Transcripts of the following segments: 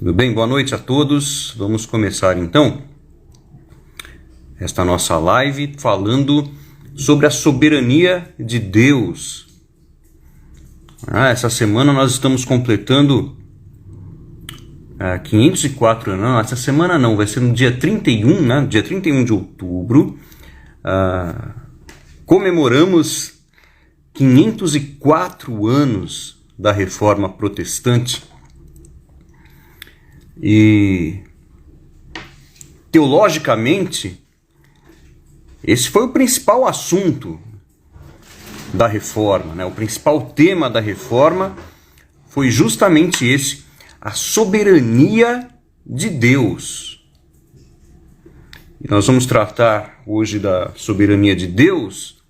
Tudo bem? Boa noite a todos. Vamos começar então esta nossa live falando sobre a soberania de Deus. Essa semana nós estamos completando 504 anos. Não, essa semana não, vai ser no dia 31, né? Dia 31 de outubro. Comemoramos 504 anos da Reforma Protestante. E teologicamente, esse foi o principal assunto da Reforma, né? O principal tema da Reforma foi justamente esse, a soberania de Deus. E nós vamos tratar hoje da soberania de Deus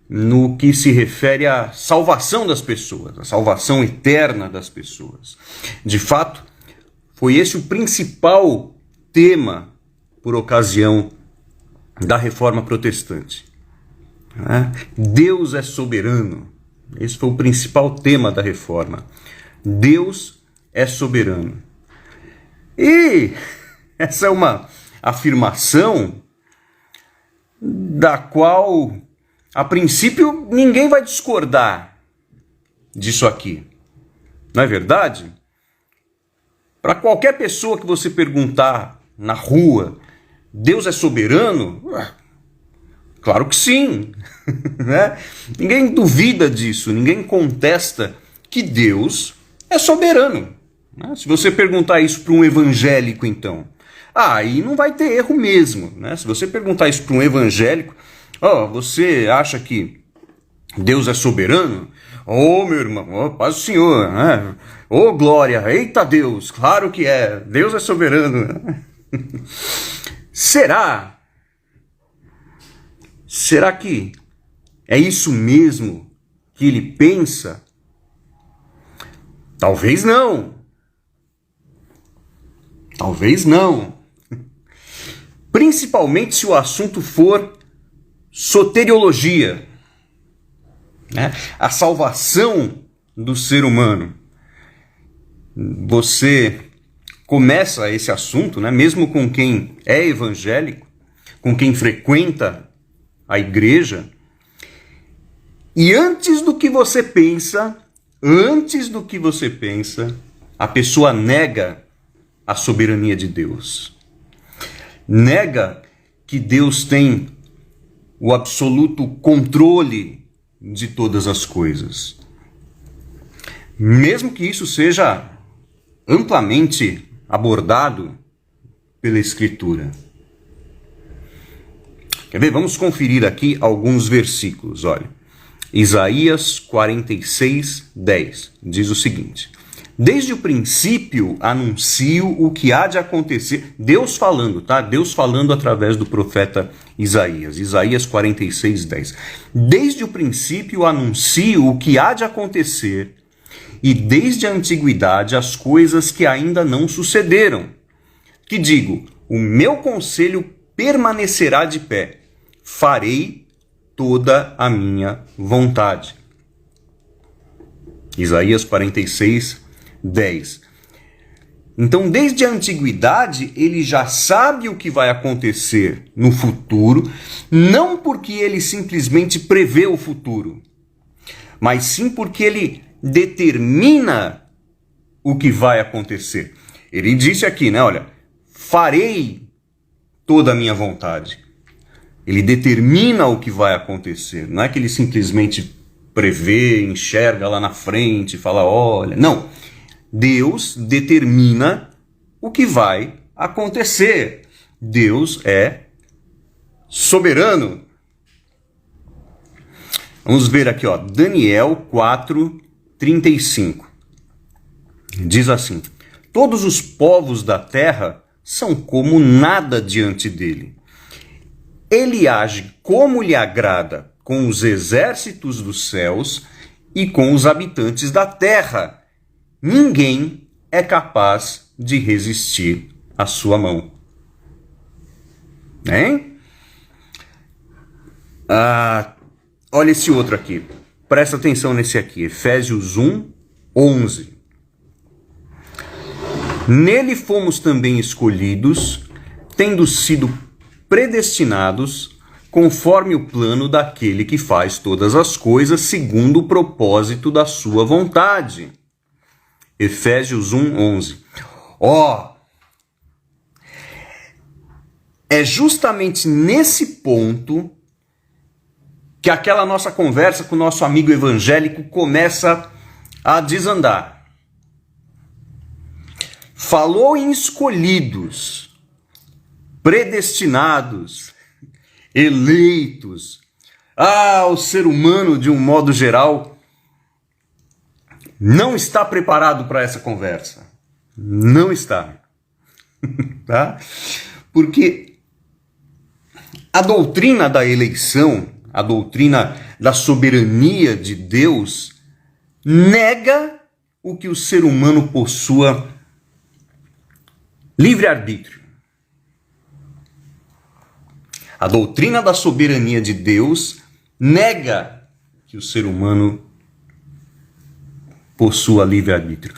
no que se refere à salvação das pessoas, a salvação eterna das pessoas. De fato, foi esse o principal tema por ocasião da Reforma Protestante. Deus é soberano. Esse foi o principal tema da Reforma. Deus é soberano. E essa é uma afirmação da qual, a princípio, ninguém vai discordar disso aqui. Não é verdade? Para qualquer pessoa que você perguntar na rua, Deus é soberano? Claro que sim. Né? Ninguém duvida disso, ninguém contesta que Deus é soberano. Né? Se você perguntar isso para um evangélico, então, aí não vai ter erro mesmo. Né? Se você perguntar isso para um evangélico, você acha que Deus é soberano? Meu irmão, paz do Senhor, né? Glória, eita Deus, claro que é, Deus é soberano. Será que é isso mesmo que ele pensa? Talvez não. Talvez não. Principalmente se o assunto for soteriologia, né? A salvação do ser humano. Você começa esse assunto, né, mesmo com quem é evangélico, com quem frequenta a igreja, e antes do que você pensa, a pessoa nega a soberania de Deus. Nega que Deus tem o absoluto controle de todas as coisas. Mesmo que isso seja amplamente abordado pela Escritura. Quer ver? Vamos conferir aqui alguns versículos. Olha, Isaías 46, 10 diz o seguinte: desde o princípio anuncio o que há de acontecer. Deus falando, tá? Deus falando através do profeta Isaías. Isaías 46, 10. Desde o princípio anuncio o que há de acontecer, e desde a antiguidade as coisas que ainda não sucederam. Que digo, o meu conselho permanecerá de pé, farei toda a minha vontade. Isaías 46, 10. Então, desde a antiguidade, ele já sabe o que vai acontecer no futuro, não porque ele simplesmente prevê o futuro, mas sim porque ele determina o que vai acontecer. Ele disse aqui, né? Olha, farei toda a minha vontade. Ele determina o que vai acontecer. Não é que ele simplesmente prevê, enxerga lá na frente, fala, olha. Não. Deus determina o que vai acontecer. Deus é soberano. Vamos ver aqui, Daniel 4, 35. Diz assim: todos os povos da terra são como nada diante dele. Ele age como lhe agrada com os exércitos dos céus e com os habitantes da terra. Ninguém é capaz de resistir à sua mão. Hein? Olha esse outro aqui. Presta atenção nesse aqui, Efésios 1, 11. Nele fomos também escolhidos, tendo sido predestinados conforme o plano daquele que faz todas as coisas segundo o propósito da sua vontade. Efésios 1:11. É justamente nesse ponto que aquela nossa conversa com o nosso amigo evangélico começa a desandar. Falou em escolhidos, predestinados, eleitos. O ser humano, de um modo geral, não está preparado para essa conversa. Não está. Tá? Porque a doutrina da eleição, a doutrina da soberania de Deus, nega o que o ser humano possua livre-arbítrio. A doutrina da soberania de Deus nega que o ser humano possua livre-arbítrio.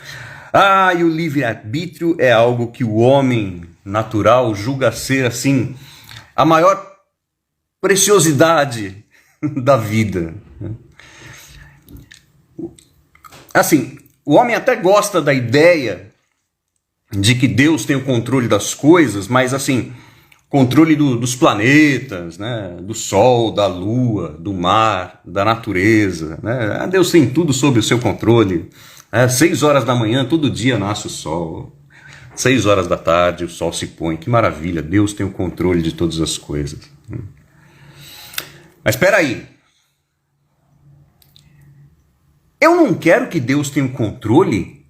E o livre-arbítrio é algo que o homem natural julga ser, assim, a maior preciosidade da vida. Assim, o homem até gosta da ideia de que Deus tem o controle das coisas, mas assim, controle dos planetas, né? Do sol, da lua, do mar, da natureza, né? Deus tem tudo sob o seu controle. 6 horas da manhã, todo dia nasce o sol. 6 horas da tarde, o sol se põe. Que maravilha, Deus tem o controle de todas as coisas. Mas espera aí. Eu não quero que Deus tenha o controle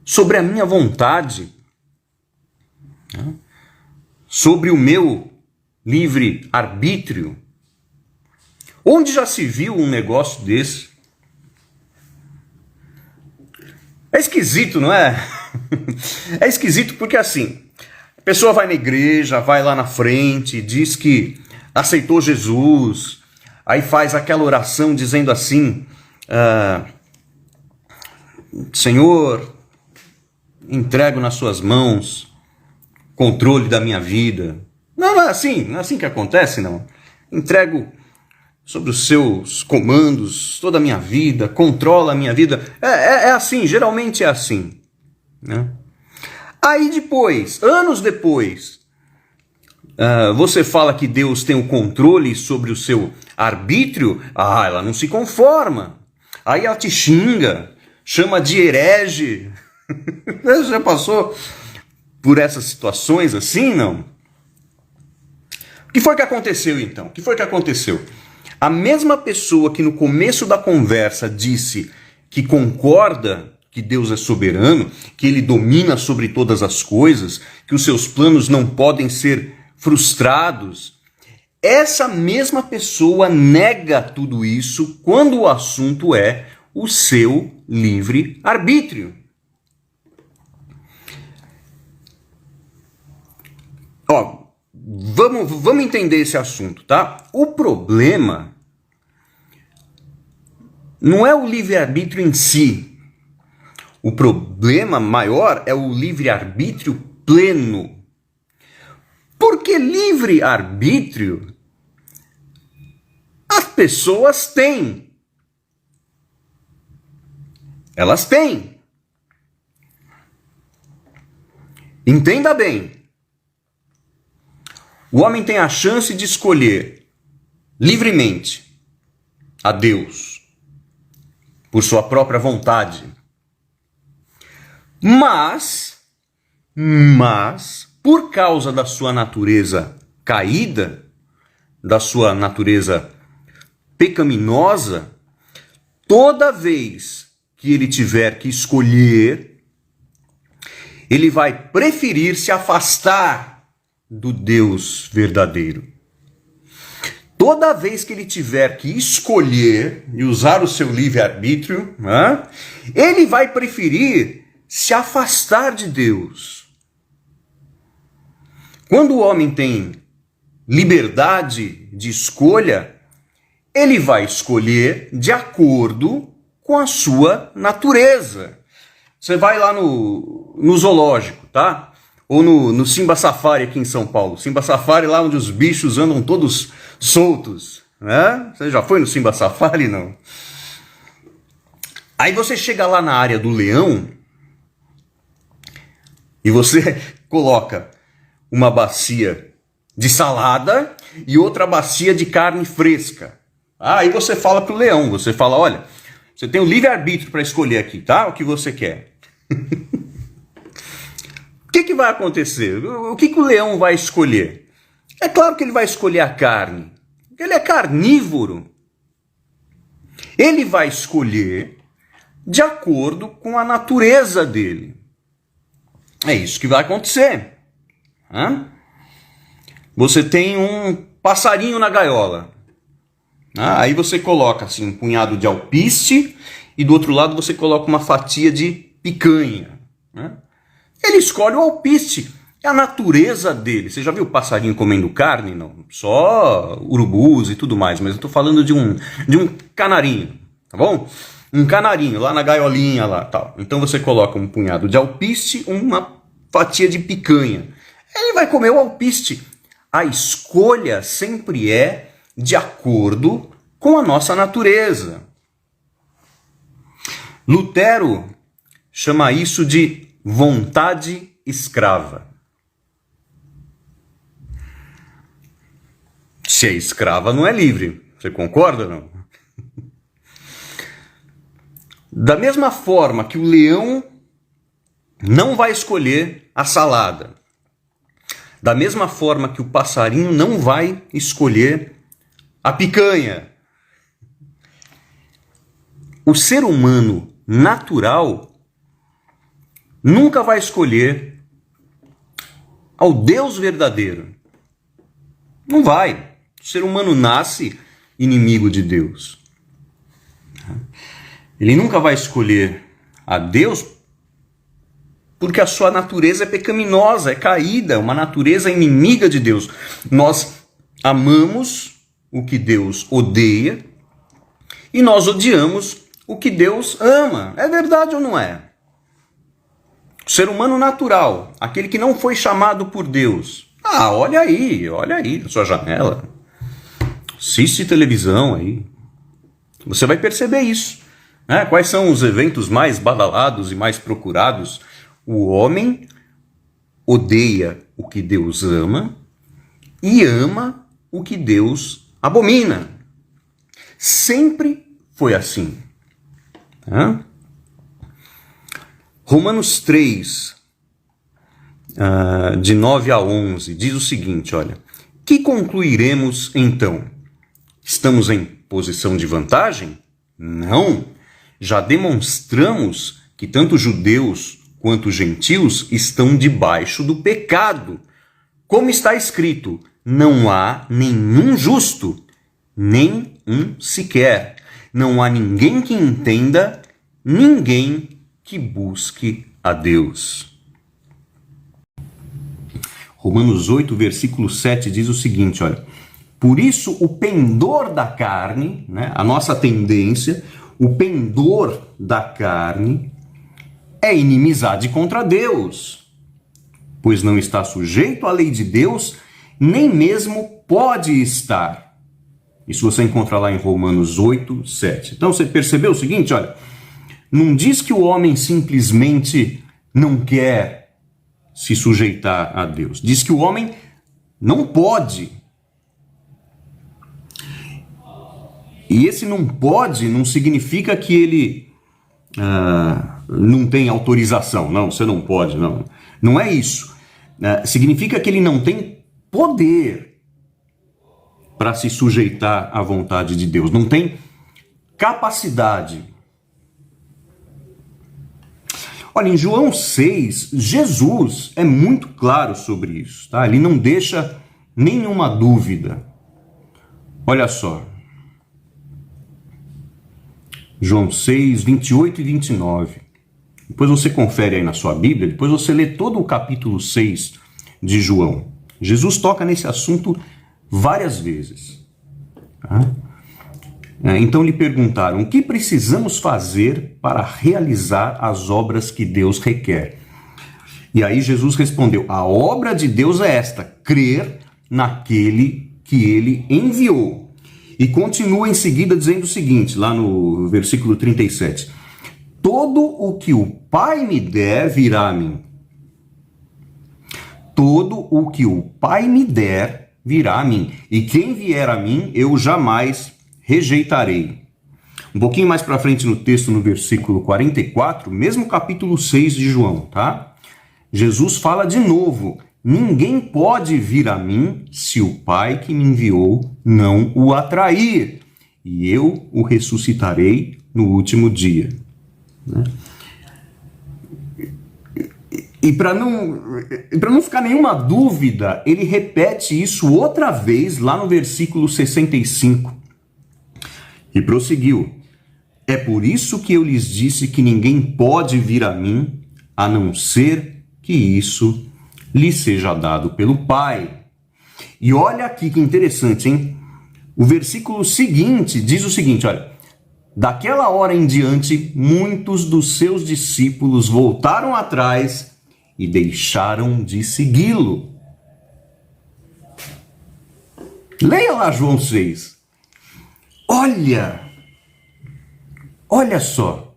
sobre a minha vontade, sobre o meu livre-arbítrio. Onde já se viu um negócio desse? É esquisito, não é? É esquisito porque assim, a pessoa vai na igreja, vai lá na frente, diz que aceitou Jesus, aí faz aquela oração dizendo assim, Senhor, entrego nas suas mãos controle da minha vida. Não é assim que acontece, não. Entrego sobre os seus comandos toda a minha vida, controla a minha vida. É assim, geralmente é assim, né? Aí depois, anos depois, você fala que Deus tem o controle sobre o seu arbítrio, ela não se conforma. Aí ela te xinga, chama de herege. Você já passou por essas situações assim, não? O que foi que aconteceu então? O que foi que aconteceu? A mesma pessoa que no começo da conversa disse que concorda que Deus é soberano, que ele domina sobre todas as coisas, que os seus planos não podem ser frustrados, essa mesma pessoa nega tudo isso quando o assunto é o seu livre-arbítrio. Vamos entender esse assunto, tá? O problema não é o livre-arbítrio em si. O problema maior é o livre-arbítrio pleno. Porque livre-arbítrio as pessoas têm. Elas têm. Entenda bem. O homem tem a chance de escolher livremente a Deus por sua própria vontade. Mas, por causa da sua natureza caída, da sua natureza pecaminosa, toda vez que ele tiver que escolher, ele vai preferir se afastar do Deus verdadeiro. Toda vez que ele tiver que escolher e usar o seu livre-arbítrio, ele vai preferir se afastar de Deus. Quando o homem tem liberdade de escolha, ele vai escolher de acordo com a sua natureza. Você vai lá no zoológico, tá? Ou no Simba Safari aqui em São Paulo. Simba Safari lá onde os bichos andam todos soltos, né? Você já foi no Simba Safari, não? Aí você chega lá na área do leão e você coloca uma bacia de salada e outra bacia de carne fresca. Aí você fala pro leão, você fala, olha, você tem o livre-arbítrio para escolher aqui, tá? O que você quer. O que vai acontecer? O que o leão vai escolher? É claro que ele vai escolher a carne. Ele é carnívoro. Ele vai escolher de acordo com a natureza dele. É isso que vai acontecer. Você tem um passarinho na gaiola. Aí você coloca assim, um punhado de alpiste e do outro lado você coloca uma fatia de picanha. Ele escolhe o alpiste. É a natureza dele. Você já viu o passarinho comendo carne? Não. Só urubus e tudo mais. Mas eu estou falando de um canarinho. Tá bom? Um canarinho lá na gaiolinha lá, tal. Então você coloca um punhado de alpiste, uma fatia de picanha. Ele vai comer o alpiste. A escolha sempre é de acordo com a nossa natureza. Lutero chama isso de vontade escrava. Se é escrava, não é livre. Você concorda ou não? Da mesma forma que o leão não vai escolher a salada, da mesma forma que o passarinho não vai escolher a picanha, o ser humano natural nunca vai escolher ao Deus verdadeiro. Não vai. O ser humano nasce inimigo de Deus. Ele nunca vai escolher a Deus porque a sua natureza é pecaminosa, é caída, uma natureza inimiga de Deus. Nós amamos o que Deus odeia e nós odiamos o que Deus ama. É verdade ou não é? O ser humano natural, aquele que não foi chamado por Deus. Olha aí na sua janela. Assiste televisão aí. Você vai perceber isso. Quais são os eventos mais badalados e mais procurados? O homem odeia o que Deus ama e ama o que Deus abomina. Sempre foi assim. Romanos 3, de 9 a 11, diz o seguinte, olha. Que concluiremos então? Estamos em posição de vantagem? Não. Já demonstramos que tanto judeus quanto gentios estão debaixo do pecado. Como está escrito, não há nenhum justo, nem um sequer. Não há ninguém que entenda, ninguém que busque a Deus. Romanos 8, versículo 7 diz o seguinte, olha. Por isso o pendor da carne, a nossa tendência, o pendor da carne é inimizade contra Deus, pois não está sujeito à lei de Deus, nem mesmo pode estar. Isso você encontra lá em Romanos 8, 7. Então você percebeu o seguinte, olha, não diz que o homem simplesmente não quer se sujeitar a Deus. Diz que o homem não pode. E esse não pode não significa que ele não tem autorização. Não, você não pode, não. Não é isso. Significa que ele não tem poder para se sujeitar à vontade de Deus. Não tem capacidade. Olha, em João 6, Jesus é muito claro sobre isso, tá? Ele não deixa nenhuma dúvida. Olha só. João 6, 28 e 29. Depois você confere aí na sua Bíblia, depois você lê todo o capítulo 6 de João. Jesus toca nesse assunto várias vezes. Tá? Então lhe perguntaram: o que precisamos fazer para realizar as obras que Deus requer? E aí Jesus respondeu: a obra de Deus é esta, crer naquele que ele enviou. E continua em seguida dizendo o seguinte, lá no versículo 37. Todo o que o Pai me der virá a mim. Todo o que o Pai me der virá a mim. E quem vier a mim, eu jamais rejeitarei. Um pouquinho mais para frente no texto, no versículo 44, mesmo capítulo 6 de João, tá? Jesus fala de novo: ninguém pode vir a mim se o Pai que me enviou não o atrair, e eu o ressuscitarei no último dia. Né? E para não ficar nenhuma dúvida, ele repete isso outra vez lá no versículo 65. E prosseguiu: é por isso que eu lhes disse que ninguém pode vir a mim, a não ser que isso lhe seja dado pelo Pai. E olha aqui que interessante, hein? O versículo seguinte diz o seguinte, olha: daquela hora em diante, muitos dos seus discípulos voltaram atrás e deixaram de segui-lo. Leia lá João 6. Olha só.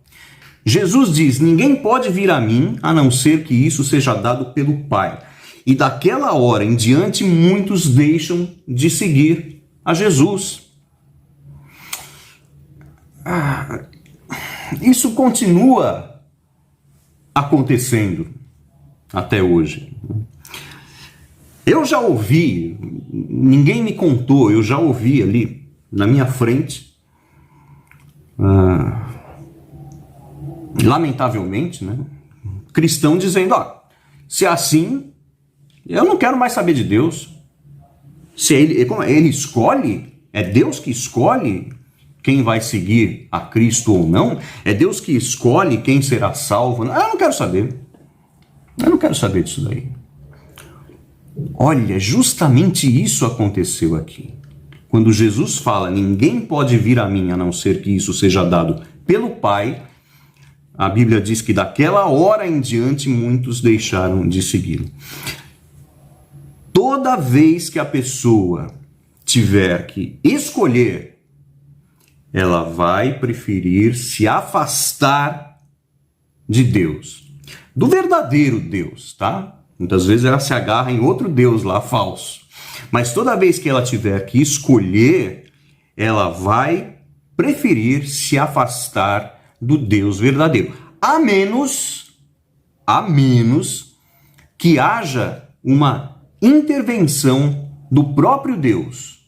Jesus diz: ninguém pode vir a mim, a não ser que isso seja dado pelo Pai. E daquela hora em diante, muitos deixam de seguir a Jesus. Isso continua acontecendo até hoje. Eu já ouvi, ninguém me contou, eu já ouvi ali na minha frente, lamentavelmente, né, cristão dizendo: se é assim, eu não quero mais saber de Deus. Se ele escolhe, é Deus que escolhe quem vai seguir a Cristo ou não, é Deus que escolhe quem será salvo. Eu não quero saber. Eu não quero saber disso daí. Olha, justamente isso aconteceu aqui. Quando Jesus fala: ninguém pode vir a mim a não ser que isso seja dado pelo Pai, a Bíblia diz que daquela hora em diante muitos deixaram de segui-lo. Toda vez que a pessoa tiver que escolher, ela vai preferir se afastar de Deus, do verdadeiro Deus, tá? Muitas vezes ela se agarra em outro Deus lá, falso. Mas toda vez que ela tiver que escolher, ela vai preferir se afastar do Deus verdadeiro. A menos que haja uma intervenção do próprio Deus.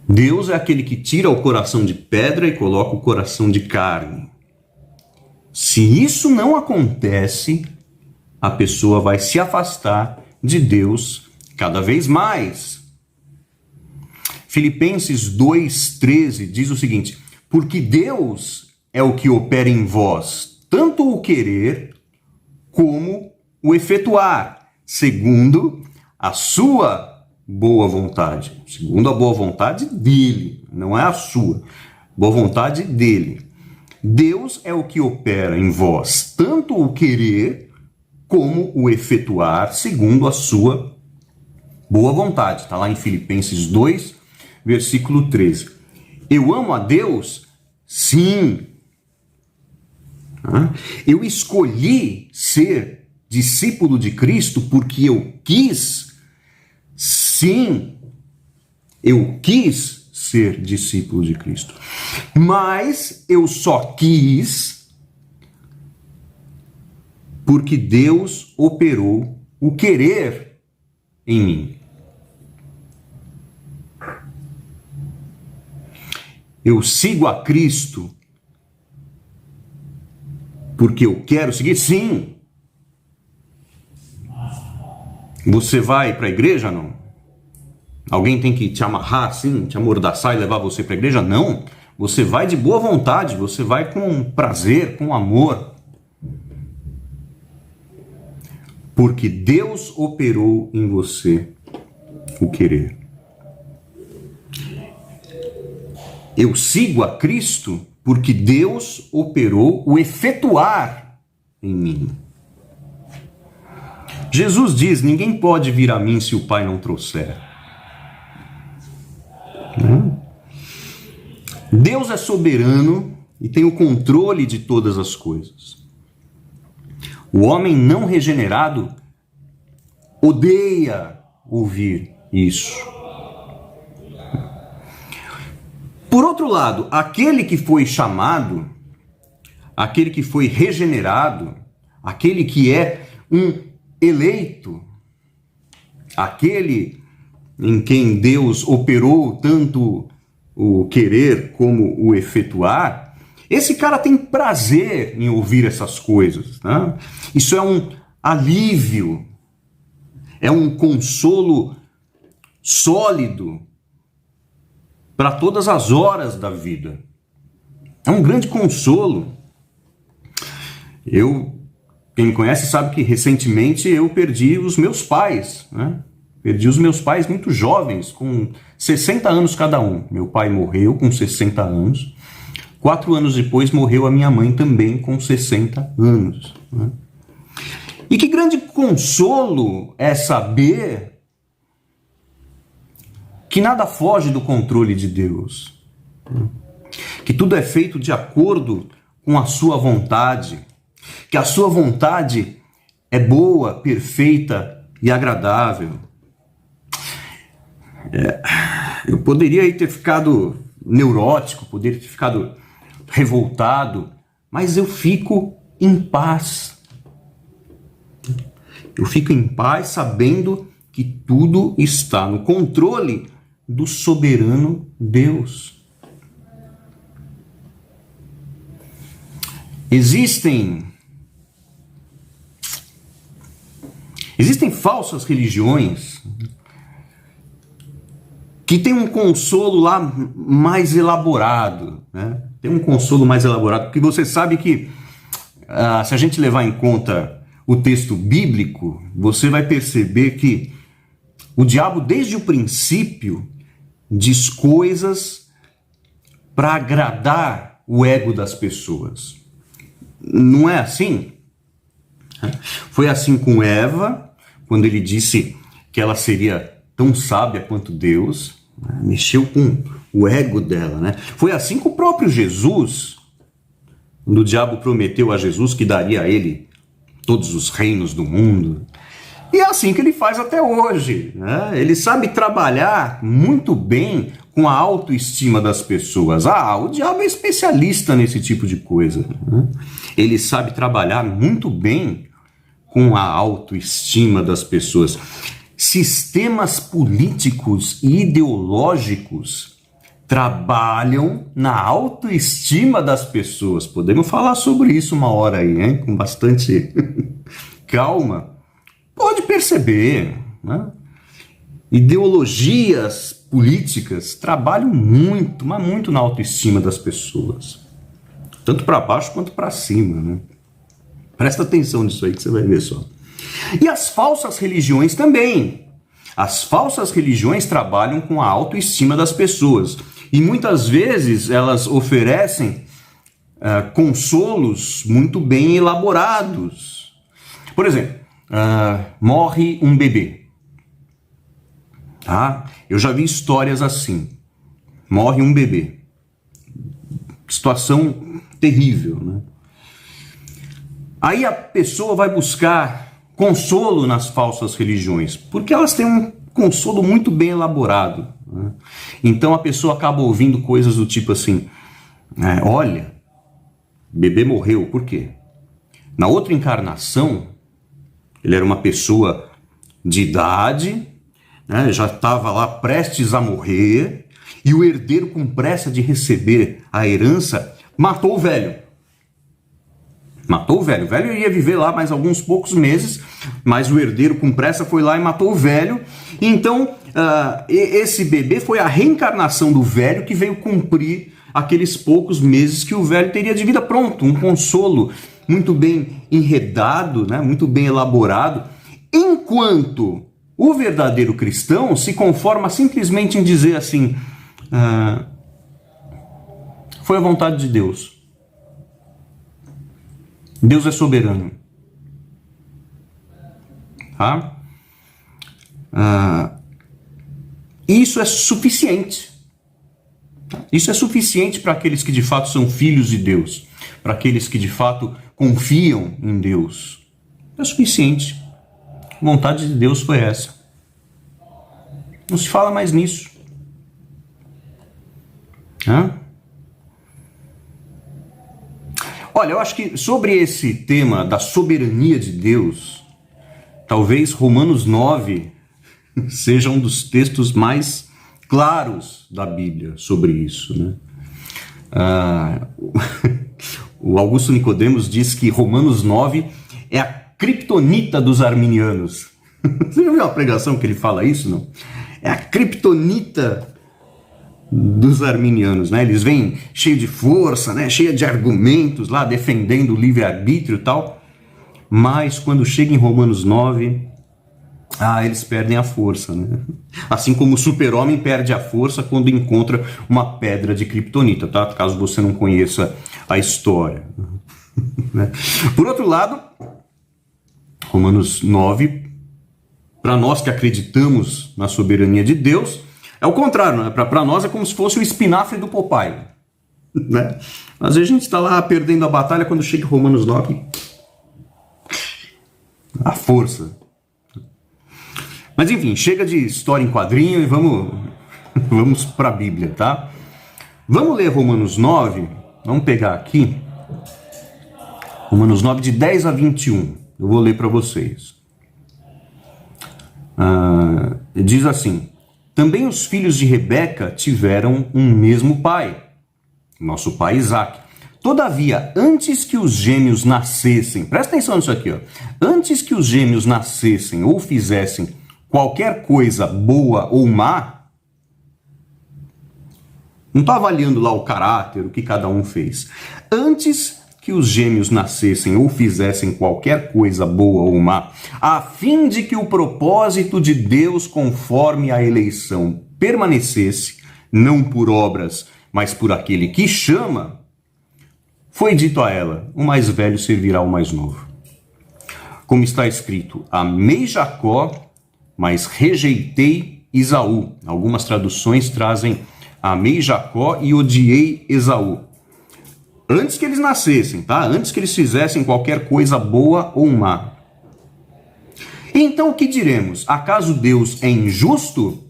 Deus é aquele que tira o coração de pedra e coloca o coração de carne. Se isso não acontece, a pessoa vai se afastar de Deus cada vez mais. Filipenses 2,13 diz o seguinte: porque Deus é o que opera em vós, tanto o querer como o efetuar, segundo a sua boa vontade. Segundo a boa vontade dele, não é a sua. Boa vontade dele. Deus é o que opera em vós, tanto o querer como o efetuar, segundo a sua boa vontade. Está lá em Filipenses 2, versículo 13. Eu amo a Deus? Sim. Eu escolhi ser discípulo de Cristo porque eu quis? Sim. Eu quis ser discípulo de Cristo. Mas eu só quis porque Deus operou o querer em mim. Eu sigo a Cristo porque eu quero seguir? Sim. Você vai para a igreja? Não. Alguém tem que te amarrar assim, te amordaçar e levar você para a igreja? Não. Você vai de boa vontade, você vai com prazer, com amor. Porque Deus operou em você o querer. Eu sigo a Cristo porque Deus operou o efetuar em mim. Jesus diz: ninguém pode vir a mim se o Pai não trouxer. Deus é soberano e tem o controle de todas as coisas. O homem não regenerado odeia ouvir isso. Por outro lado, aquele que foi chamado, aquele que foi regenerado, aquele que é um eleito, aquele em quem Deus operou tanto o querer como o efetuar, esse cara tem prazer em ouvir essas coisas, né? Isso é um alívio, é um consolo sólido para todas as horas da vida. É um grande consolo. Quem me conhece sabe que recentemente eu perdi os meus pais, né? Perdi os meus pais muito jovens, com 60 anos cada um. Meu pai morreu com 60 anos. 4 anos depois morreu a minha mãe também com 60 anos. Né? E que grande consolo é saber que nada foge do controle de Deus. Que tudo é feito de acordo com a sua vontade. Que a sua vontade é boa, perfeita e agradável. Eu poderia ter ficado neurótico, poderia ter ficado revoltado, mas eu fico em paz. Eu fico em paz sabendo que tudo está no controle do soberano Deus. Existem falsas religiões que tem um consolo lá mais elaborado, né? Tem um consolo mais elaborado, porque você sabe que se a gente levar em conta o texto bíblico, você vai perceber que o diabo, desde o princípio, diz coisas para agradar o ego das pessoas. Não é assim? Foi assim com Eva, quando ele disse que ela seria tão sábia quanto Deus, né? Mexeu com o ego dela, né? Foi assim com o próprio Jesus, quando o diabo prometeu a Jesus que daria a ele todos os reinos do mundo. E é assim que ele faz até hoje, né? Ele sabe trabalhar muito bem com a autoestima das pessoas. O diabo é especialista nesse tipo de coisa, né? Ele sabe trabalhar muito bem com a autoestima das pessoas. Sistemas políticos e ideológicos trabalham na autoestima das pessoas. Podemos falar sobre isso uma hora aí, hein? Com bastante calma. Pode perceber, né? Ideologias políticas trabalham muito, mas muito na autoestima das pessoas. Tanto para baixo quanto para cima, né? Presta atenção nisso aí que você vai ver só. E as falsas religiões também. As falsas religiões trabalham com a autoestima das pessoas. E muitas vezes elas oferecem consolos muito bem elaborados. Por exemplo, morre um bebê. Tá? Eu já vi histórias assim. Morre um bebê. Situação terrível, né? Aí a pessoa vai buscar consolo nas falsas religiões, porque elas têm um consolo muito bem elaborado, né? Então a pessoa acaba ouvindo coisas do tipo assim: olha, bebê morreu, por quê? Na outra encarnação, ele era uma pessoa de idade, né, já estava lá prestes a morrer, e o herdeiro, com pressa de receber a herança, matou o velho. Matou o velho. O velho ia viver lá mais alguns poucos meses, mas o herdeiro com pressa foi lá e matou o velho. Então, esse bebê foi a reencarnação do velho que veio cumprir aqueles poucos meses que o velho teria de vida. Pronto, um consolo muito bem enredado, né? Muito bem elaborado. Enquanto o verdadeiro cristão se conforma simplesmente em dizer assim: foi a vontade de Deus. Deus é soberano. Tá? Isso é suficiente. Isso é suficiente para aqueles que de fato são filhos de Deus, para aqueles que de fato confiam em Deus. É suficiente. A vontade de Deus foi essa. Não se fala mais nisso. Olha, eu acho que sobre esse tema da soberania de Deus, talvez Romanos 9 seja um dos textos mais claros da Bíblia sobre isso, né? O Augusto Nicodemos diz que Romanos 9 é a criptonita dos arminianos. Você já viu uma pregação que ele fala isso, não? É a criptonita dos arminianos, né? Eles vêm cheio de força, né? Cheio de argumentos lá, defendendo o livre-arbítrio e tal, mas quando chega em Romanos 9, eles perdem a força, né? Assim como o super-homem perde a força quando encontra uma pedra de criptonita, tá? Caso você não conheça a história. Por outro lado, Romanos 9, para nós que acreditamos na soberania de Deus, é o contrário, né? Para nós é como se fosse o espinafre do Popeye, né? Às vezes a gente está lá perdendo a batalha, quando chega em Romanos 9, a força. Mas enfim, chega de história em quadrinho e vamos para a Bíblia, tá? Vamos ler Romanos 9, vamos pegar aqui, Romanos 9 de 10 a 21, eu vou ler para vocês. Diz assim: também os filhos de Rebeca tiveram um mesmo pai, nosso pai Isaque. Todavia, antes que os gêmeos nascessem, presta atenção nisso aqui, ó. Antes que os gêmeos nascessem ou fizessem qualquer coisa boa ou má, não está avaliando lá o caráter, o que cada um fez. Antes que os gêmeos nascessem ou fizessem qualquer coisa boa ou má, a fim de que o propósito de Deus conforme a eleição permanecesse, não por obras, mas por aquele que chama, foi dito a ela: o mais velho servirá ao mais novo. Como está escrito: amei Jacó, mas rejeitei Esaú. Algumas traduções trazem: amei Jacó e odiei Esaú. Antes que eles nascessem, tá? Antes que eles fizessem qualquer coisa boa ou má. Então o que diremos? Acaso Deus é injusto?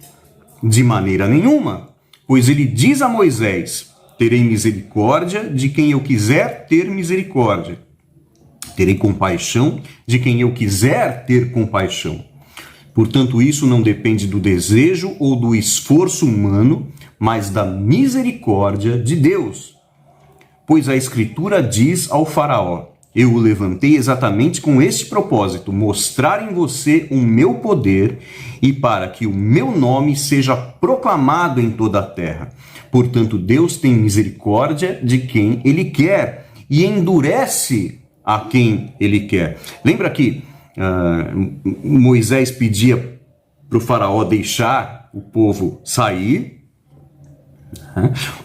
De maneira nenhuma, pois ele diz a Moisés: terei misericórdia de quem eu quiser ter misericórdia. Terei compaixão de quem eu quiser ter compaixão. Portanto, isso não depende do desejo ou do esforço humano, mas da misericórdia de Deus. Pois a Escritura diz ao faraó: eu o levantei exatamente com este propósito, mostrar em você o meu poder e para que o meu nome seja proclamado em toda a terra. Portanto, Deus tem misericórdia de quem Ele quer e endurece a quem Ele quer. Lembra que Moisés pedia para o faraó deixar o povo sair?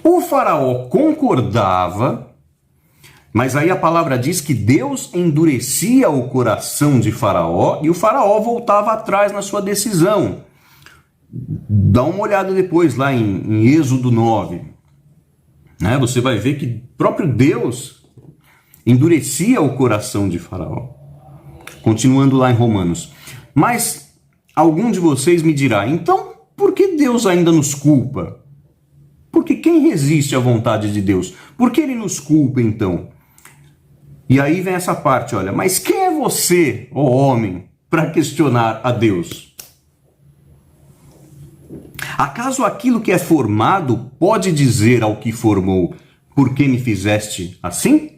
O faraó concordava, mas aí a palavra diz que Deus endurecia o coração de faraó e o faraó voltava atrás na sua decisão. Dá uma olhada depois lá em Êxodo 9. Você vai ver que próprio Deus endurecia o coração de faraó. Continuando lá em Romanos. Mas algum de vocês me dirá: então por que Deus ainda nos culpa? Porque quem resiste à vontade de Deus? Por que ele nos culpa, então? E aí vem essa parte, olha: mas quem é você, ó homem, para questionar a Deus? Acaso aquilo que é formado pode dizer ao que formou: por que me fizeste assim?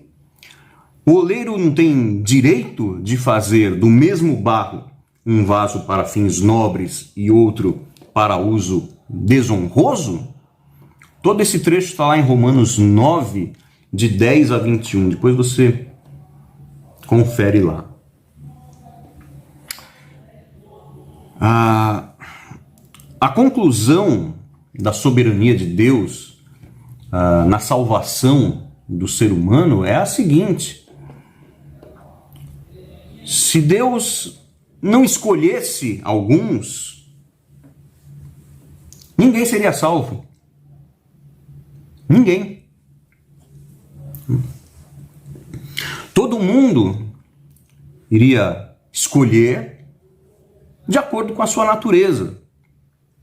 O oleiro não tem direito de fazer do mesmo barro um vaso para fins nobres e outro para uso desonroso? Todo esse trecho está lá em Romanos 9, de 10 a 21. Depois você confere lá. A conclusão da soberania de Deus na salvação do ser humano é a seguinte: se Deus não escolhesse alguns, ninguém seria salvo. Ninguém. Todo mundo iria escolher de acordo com a sua natureza.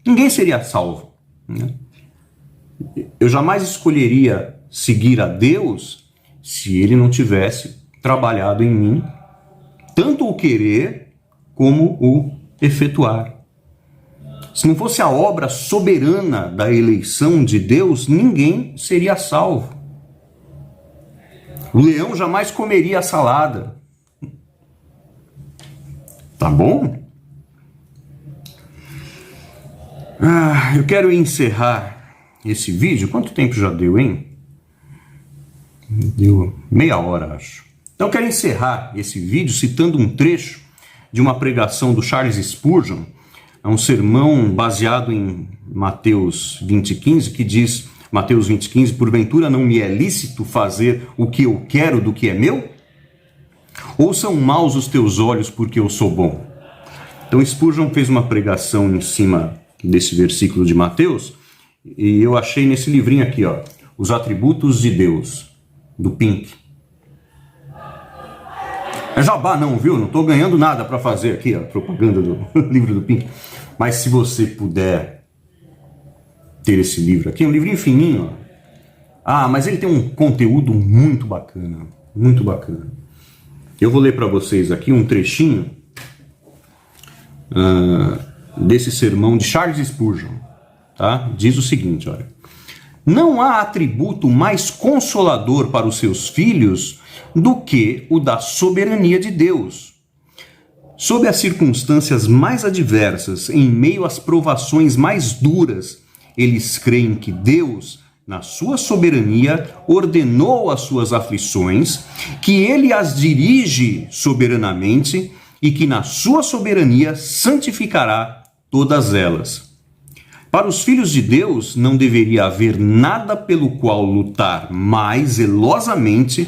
Ninguém seria salvo, né? Eu jamais escolheria seguir a Deus se Ele não tivesse trabalhado em mim, tanto o querer como o efetuar. Se não fosse a obra soberana da eleição de Deus, ninguém seria salvo. O leão jamais comeria a salada. Tá bom? Eu quero encerrar esse vídeo. Quanto tempo já deu, hein? Deu meia hora, acho. Então eu quero encerrar esse vídeo citando um trecho de uma pregação do Charles Spurgeon. É um sermão baseado em Mateus 20:15, que diz, Mateus 20:15, porventura não me é lícito fazer o que eu quero do que é meu? Ou são maus os teus olhos porque eu sou bom? Então Spurgeon fez uma pregação em cima desse versículo de Mateus, e eu achei nesse livrinho aqui, ó, Os Atributos de Deus, do Pink. É jabá não, viu? Não estou ganhando nada para fazer aqui a propaganda do livro do Pink. Mas se você puder ter esse livro aqui, um livrinho fininho, ó. Mas ele tem um conteúdo muito bacana, muito bacana. Eu vou ler para vocês aqui um trechinho desse sermão de Charles Spurgeon, tá? Diz o seguinte, olha: não há atributo mais consolador para os seus filhos do que o da soberania de Deus. Sob as circunstâncias mais adversas, em meio às provações mais duras, eles creem que Deus, na sua soberania, ordenou as suas aflições, que Ele as dirige soberanamente e que na sua soberania santificará todas elas. Para os filhos de Deus não deveria haver nada pelo qual lutar mais zelosamente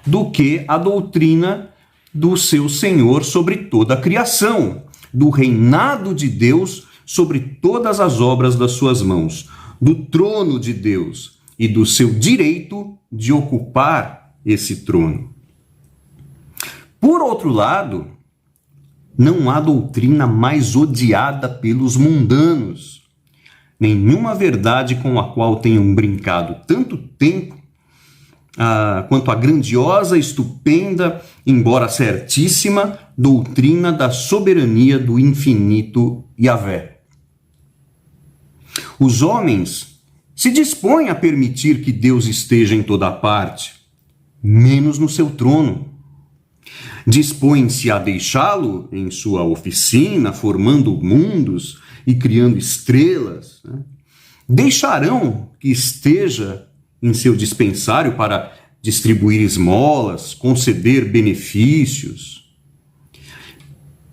do que a doutrina do seu Senhor sobre toda a criação, do reinado de Deus sobre todas as obras das suas mãos, do trono de Deus e do seu direito de ocupar esse trono. Por outro lado, não há doutrina mais odiada pelos mundanos, nenhuma verdade com a qual tenham brincado tanto tempo quanto a grandiosa, estupenda, embora certíssima, doutrina da soberania do infinito Yahvé. Os homens se dispõem a permitir que Deus esteja em toda parte, menos no seu trono. Dispõem-se a deixá-lo em sua oficina, formando mundos e criando estrelas, né? Deixarão que esteja em seu dispensário para distribuir esmolas, conceder benefícios.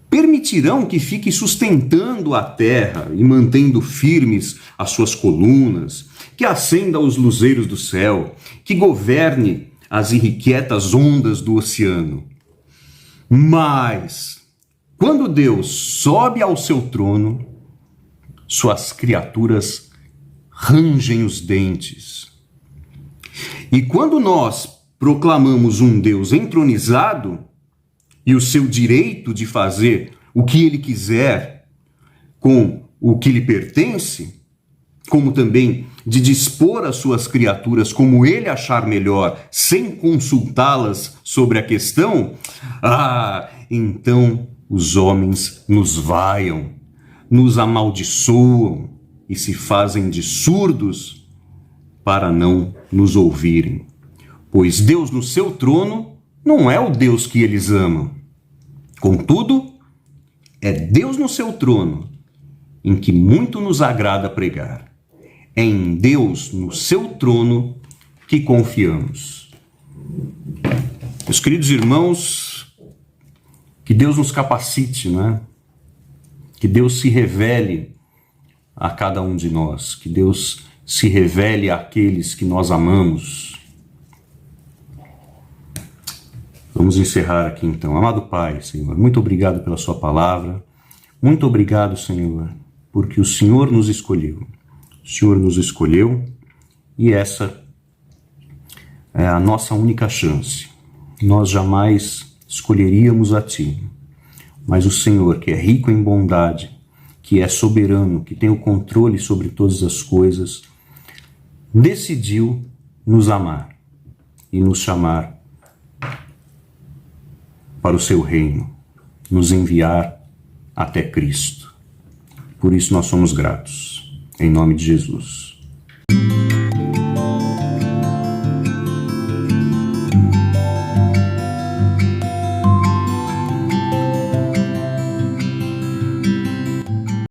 Permitirão que fique sustentando a terra e mantendo firmes as suas colunas, que acenda os luzeiros do céu, que governe as irrequietas ondas do oceano. Mas, quando Deus sobe ao seu trono, suas criaturas rangem os dentes. E quando nós proclamamos um Deus entronizado e o seu direito de fazer o que ele quiser com o que lhe pertence, como também de dispor as suas criaturas como ele achar melhor, sem consultá-las sobre a questão, então os homens nos vaiam, nos amaldiçoam e se fazem de surdos para não nos ouvirem. Pois Deus no seu trono não é o Deus que eles amam. Contudo, é Deus no seu trono em que muito nos agrada pregar. É em Deus no seu trono que confiamos. Meus queridos irmãos, que Deus nos capacite, né? Que Deus se revele a cada um de nós, que Deus se revele àqueles que nós amamos. Vamos encerrar aqui então. Amado Pai, Senhor, muito obrigado pela sua palavra. Muito obrigado, Senhor, porque o Senhor nos escolheu. O Senhor nos escolheu e essa é a nossa única chance. Nós jamais escolheríamos a Ti, mas o Senhor, que é rico em bondade, que é soberano, que tem o controle sobre todas as coisas, decidiu nos amar e nos chamar para o seu reino, nos enviar até Cristo. Por isso nós somos gratos. Em nome de Jesus.